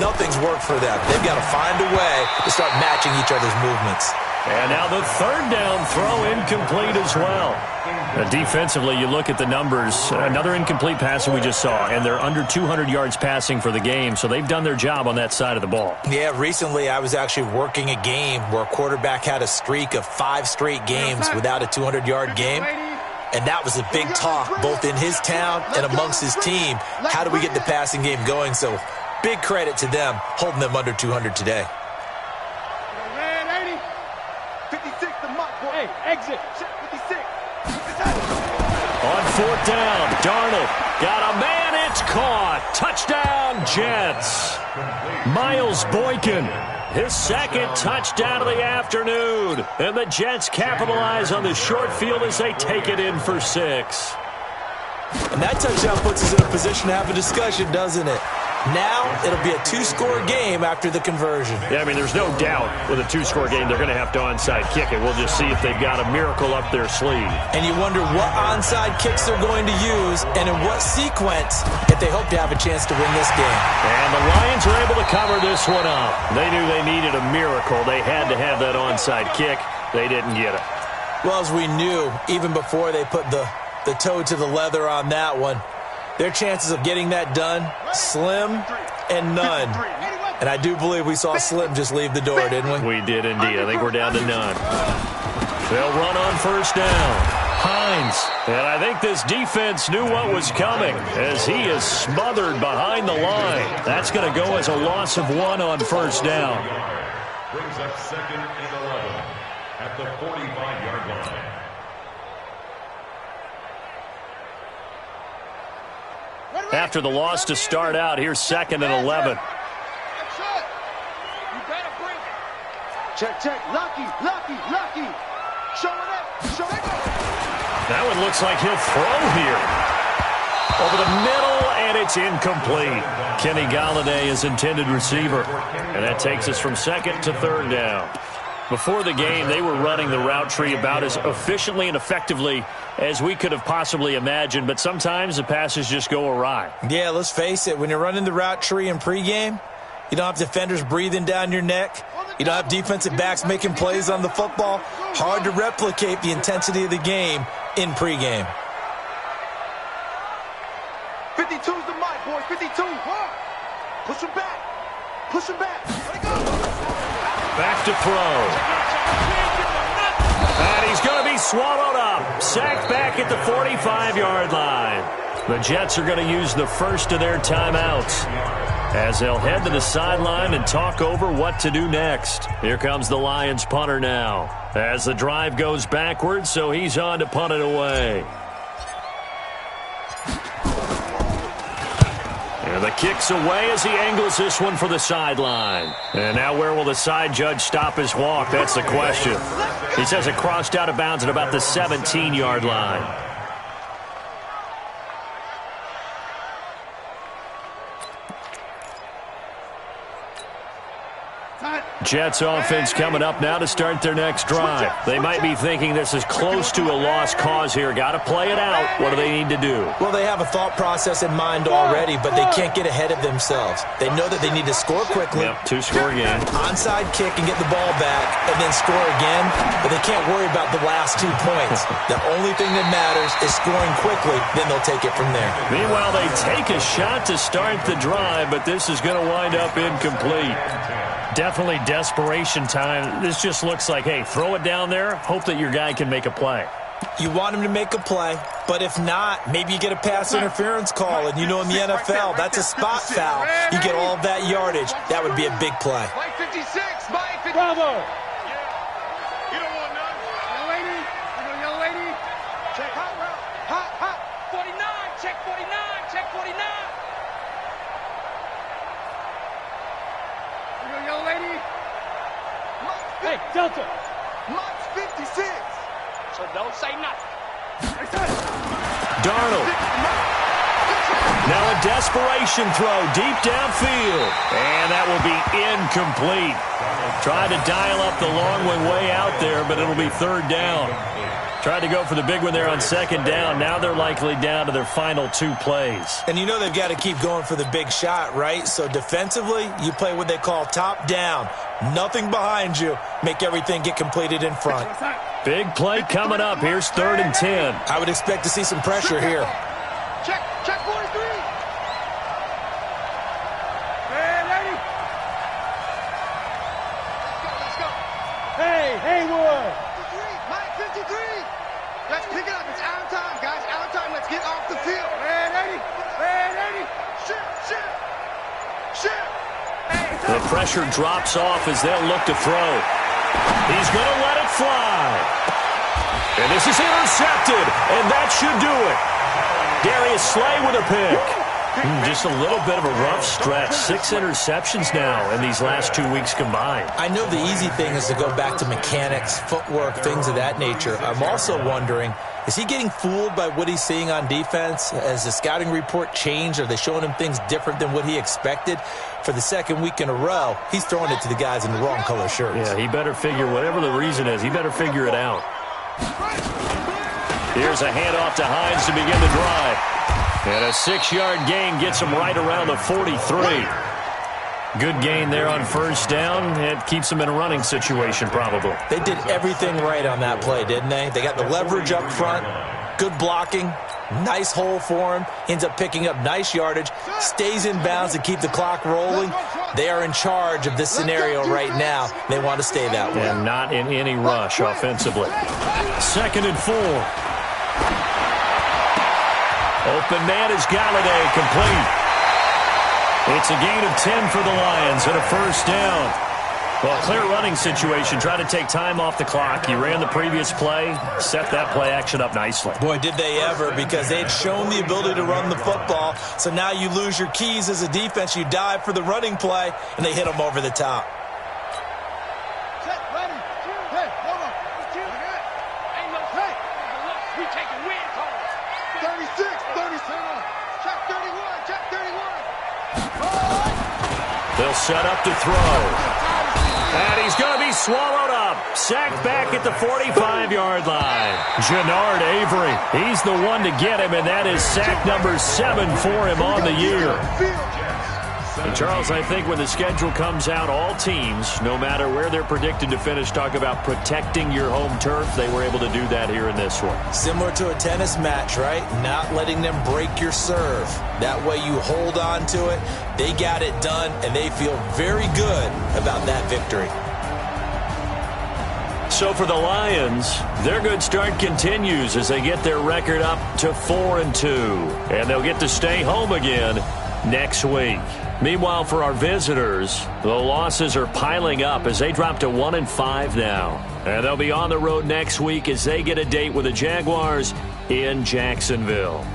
Nothing's worked for them. They've got to find a way to start matching each other's movements. And now the 3rd down throw incomplete as well. Defensively, you look at the numbers. Another incomplete passer we just saw, and they're under 200 yards passing for the game, so they've done their job on that side of the ball. Yeah, recently I was actually working a game where a quarterback had a streak of 5 straight games without a 200-yard game, and that was a big talk both in his town and amongst his team. How do we get the passing game going? So big credit to them holding them under 200 today. Hey, exit. 56. On 4th down, Darnold got a man, it's caught. Touchdown, Jets. Miles Boykin, his 2nd touchdown of the afternoon. And the Jets capitalize on the short field as they take it in for 6. And that touchdown puts us in a position to have a discussion, doesn't it? Now it'll be a 2-score game after the conversion. Yeah, I mean, there's no doubt with a 2-score game they're going to have to onside kick it. We'll just see if they've got a miracle up their sleeve. And you wonder what onside kicks they're going to use and in what sequence if they hope to have a chance to win this game. And the Lions are able to cover this one up. They knew they needed a miracle. They had to have that onside kick. They didn't get it. Well, as we knew, even before they put the toe to the leather on that one, their chances of getting that done, slim and none. And I do believe we saw Slim just leave the door, didn't we? We did indeed. I think we're down to none. They'll run on first down. Hines. And I think this defense knew what was coming as he is smothered behind the line. That's going to go as a loss of 1 on first down. Brings up 2nd and 11 at the 45-yard line. After the loss to start out, here's 2nd and 11. Check, lucky. Showing up. That one looks like he'll throw here. Over the middle, and it's incomplete. Kenny Golladay is intended receiver. And that takes us from 2nd to 3rd down. Before the game, they were running the route tree about as efficiently and effectively as we could have possibly imagined, but sometimes the passes just go awry. Yeah, let's face it. When you're running the route tree in pregame, you don't have defenders breathing down your neck. You don't have defensive backs making plays on the football. Hard to replicate the intensity of the game in pregame. 52's the mic, boys. 52. Push him back. Let it go. Back to throw. And he's going to be swallowed up. Sacked back at the 45-yard line. The Jets are going to use the first of their timeouts as they'll head to the sideline and talk over what to do next. Here comes the Lions punter now as the drive goes backwards, so he's on to punt it away. And And the kick's away as he angles this one for the sideline. And now where will the side judge stop his walk? That's the question. He says it crossed out of bounds at about the 17-yard line. Jets offense coming up now to start their next drive. They might be thinking this is close to a lost cause here. Got to play it out. What do they need to do? Well, they have a thought process in mind already, but they can't get ahead of themselves. They know that they need to score quickly. Yep, two-score game. Onside kick and get the ball back and then score again, but they can't worry about the last 2 points. The only thing that matters is scoring quickly, then they'll take it from there. Meanwhile, they take a shot to start the drive, but this is going to wind up incomplete. Definitely desperation time. This just looks like, hey, throw it down there, hope that your guy can make a play. You want him to make a play, but if not, maybe you get a pass interference call, and you know in the NFL, that's a spot foul. You get all of that yardage. That would be a big play. Mike 56, Mike 56. Bravo. You don't want none. Young lady, young lady. Check hot route. Hot. 49, check 49, check 49. Young lady. Hey, Delta. Mike's 56. So don't say nothing. Darnold. Now a desperation throw deep downfield. And that will be incomplete. Tried to dial up the long one way out there, but it'll be third down. Tried to go for the big one there on second down. Now they're likely down to their final 2 plays. And you know they've got to keep going for the big shot, right? So defensively, you play what they call top down. Nothing behind you. Make everything get completed in front. Big play coming up. Here's 3rd and 10. I would expect to see some pressure here. Check 43. Hey, ready? Let's go. Hey, Haywood. 53, Mike 53. Let's pick it up. It's out of time, guys. Out of time. Let's get off the field. Ready? Shit. The pressure drops off as they'll look to throw. He's going to let it fly. And this is intercepted, and that should do it. Darius Slay with a pick. Just a little bit of a rough stretch. 6 interceptions now in these last 2 weeks combined. I know the easy thing is to go back to mechanics, footwork, things of that nature. I'm also wondering, is he getting fooled by what he's seeing on defense? Has the scouting report changed? Are they showing him things different than what he expected? For the 2nd week in a row, he's throwing it to the guys in the wrong color shirts. Yeah, he better figure, whatever the reason is, he better figure it out. Here's a handoff to Hines to begin the drive. And a 6-yard gain gets him right around the 43. Good gain there on first down. It keeps him in a running situation, probably. They did everything right on that play, didn't they? They got the leverage up front, good blocking, nice hole for him, ends up picking up nice yardage, stays in bounds to keep the clock rolling. They are in charge of this scenario right now. They want to stay that way. And not in any rush offensively. 2nd and 4. Open man is Galladay, complete. It's a gain of 10 for the Lions and a first down. Well, clear running situation. Try to take time off the clock. He ran the previous play, set that play action up nicely. Boy, did they ever, because they'd shown the ability to run the football. So now you lose your keys as a defense. You dive for the running play, and they hit them over the top. They'll set up to throw. And he's going to be swallowed up. Sacked back at the 45-yard line. Jannard Avery, he's the one to get him, and that is sack number 7 for him on the year. And Charles, I think when the schedule comes out, all teams, no matter where they're predicted to finish, talk about protecting your home turf. They were able to do that here in this one. Similar to a tennis match, right? Not letting them break your serve. That way you hold on to it. They got it done, and they feel very good about that victory. So for the Lions, their good start continues as they get their record up to 4-2. And they'll get to stay home again next week. Meanwhile, for our visitors, the losses are piling up as they drop to 1-5 now. And they'll be on the road next week as they get a date with the Jaguars in Jacksonville.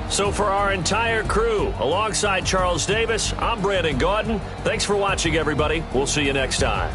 So for our entire crew, alongside Charles Davis, I'm Brandon Gaudin. Thanks for watching, everybody. We'll see you next time.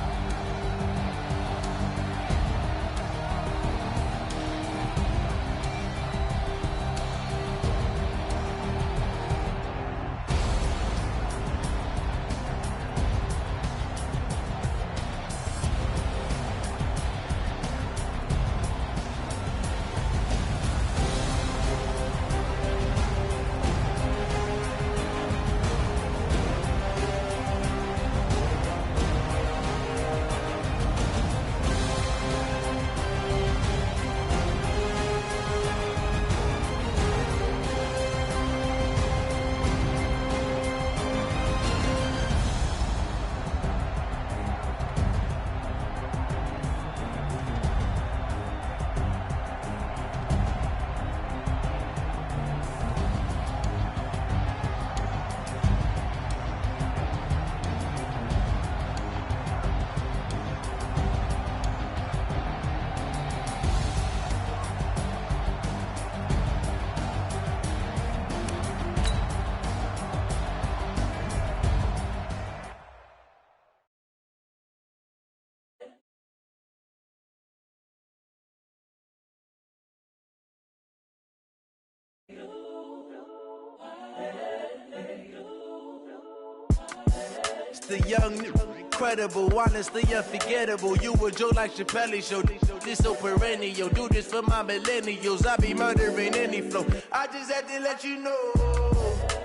It's the young, incredible, honestly unforgettable. You a joke like Chappelle Show. This so perennial. Do this for my millennials. I be murdering any flow. I just had to let you know.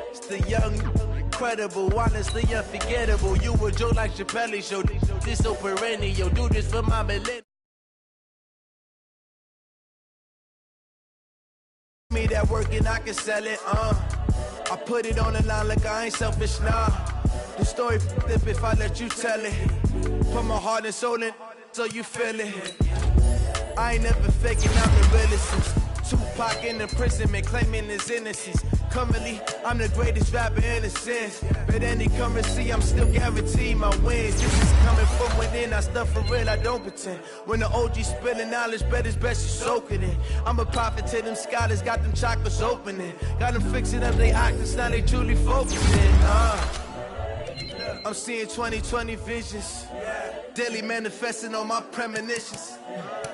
It's the young, incredible, honestly unforgettable. You a joke like Chappelle Show. This so perennial. Do this for my millennials. Me that work and I can sell it. I put it on the line like I ain't selfish, nah. The story flip if I let you tell it. Put my heart and soul in so you feel it. I ain't never faking, I'm the realest. Tupac in imprisonment, claiming his innocence. Currently, I'm the greatest rapper in a sense. But any currency, I'm still guaranteed my wins. This is coming from within, I stuff for real, I don't pretend. When the OG spilling knowledge, bet it's best you soak it in. I'm a prophet to them scholars, got them chakras opening. Got them fixing up they octaves, now they truly focusing. I'm seeing 2020 visions. Daily manifesting on my premonitions.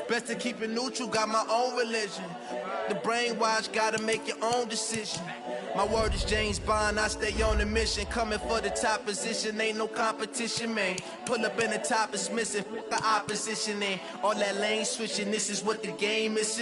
Best to keep it neutral, got my own religion. The brainwash, gotta make your own decision. My word is James Bond, I stay on a mission. Coming for the top position, ain't no competition, man. Pull up in the top is missing, the opposition ain't. All that lane switching, this is what the game is.